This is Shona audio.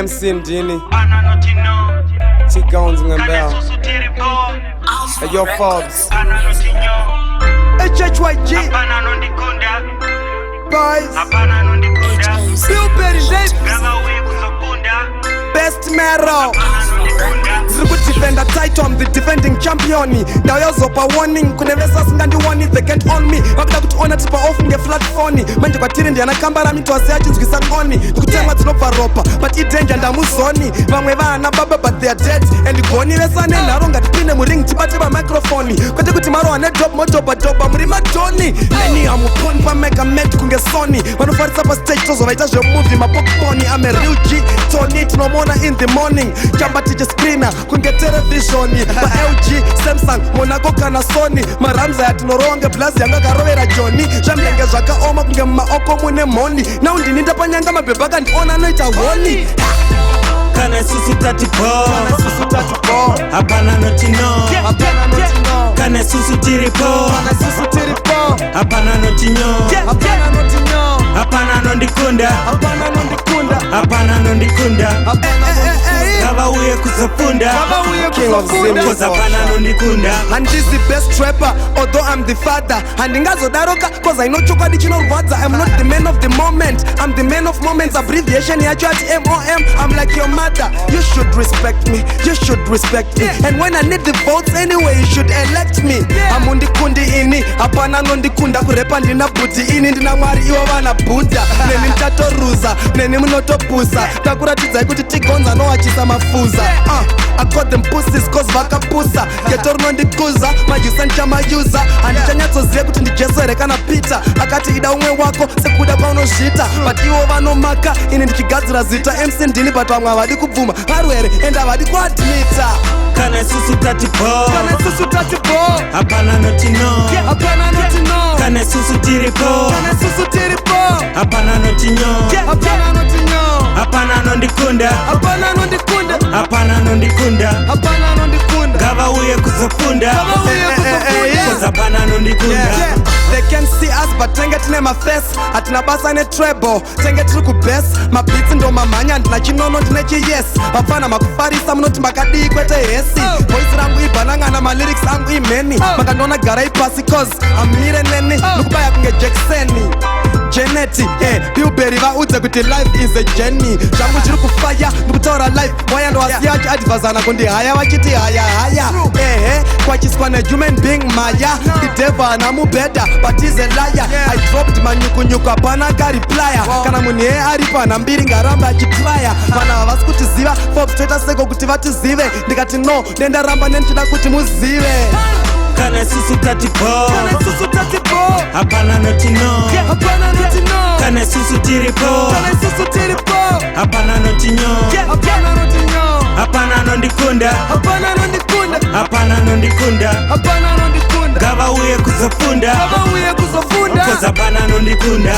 MC Ndini T-Gones ngembea Hey yo Forbes HHYG Boys Blueberry Davis Best Mero Defender title, I'm the defending champion. Now you're zopa warning. Kunevesa singandi warning, they can't own me. Wakita kutuona tipa off nge flat phone. Manje kwa tiri ndiana kambara mitu waseachi nzukisa ngoni. Tukutema tinopa ropa, but it danger ndamu zoni. Vangweva na baba but they are dead. And goni vesane naronga tipine muring tipatiba microphone. Kote kutimaro ane drop moto badoba murima Tony. Neni amuponi pa mega met kunge soni. Manufarisa pa stage tozo vaitashe movie mapokponi. I'm a real G, Tony tunomona in the morning. Jamba tije screener, kunge television ba LG, Samsung, Monaco kana Sony. Maramza ya tinoronge plus yanga karovera Johnny. Jamlenge zaka oma kunge maoko mune moni. Na undinita panyanga mabebaka ndiona noita honi. Kana susu tati po Hapana noti no Kana susu tiri po Hapana noti nyo Hapana nondikunda Hapana nondikunda Kaba uye kusafunda King of Zim Cause hapana nondikunda And this the best rapper, although I'm the father. And ingazo daroka, cause I know choka di chino rwadza. I'm not the man of the moment, I'm the man of moments. Abbreviation ya chati MOM, I'm like your mother. You should respect me, you should respect me. And when I need the votes anyway, you should elect me. Amundi kundi ini, hapana nondikunda. Kurepa ndina buti ini, ndina mwari iwa wana buddha. Neni mtato ruza, neni mnoto pusa. Takuratiza ikuti T-Gones no wachisa mafuza. I got them pussies cause vaka pusa. Getorno ndikuza, majusancha mayuza. Andichanyato zile kuti ndijesere kana pita. Akati ida umwe wako, sekuda kwa unoshita. But iwo vano maka, ini ndikigadzira zita. MC Ndini but wamwa wadi kubvuma. Harwere, enda wadi kuadmita. Kana susu tati po Hapana noti no Kana susu tiri po Hapana noti nyo Hapana nondikunda Hapana nondikunda Kaba uye kusafunda Cause hapana nondikunda They can see us but tenge tine ma face. Atina basa ne treble tenge tiri ku best. Ma beats ndo mamanya ndina chinono ndine chi yes. Bafana makufarisa mnoti makadi kwete hesi. Voice rangu ibananga na ma lyrics angu imeni. Makandona gara ipasi cause amire neni. Nukubaya kunge Jacksoni Geneti, Blueberry va uze kuti life is a journey. Jangu chiri kufaya, nukutora life. Waya ndo wasiyachi advazana kundi haya wachiti haya. Kwa chiswa ne human being maya. The devil na mubeda, but he's a liar. I dropped manyuku apana gari playa. Kana muni aripa na mbiri ngaramba chitraya. Mana wavasi kuti ziva, Forbes Twitter seko kuti vati zive. Ndikati no, nenda ramba nenchida kuti muzive. Kana susu tati po Hapana noti no Kana susu tiri po Hapana noti nyo Hapana nondikunda Hapana nondikunda Kaba uye kusafunda Cause hapana nondikunda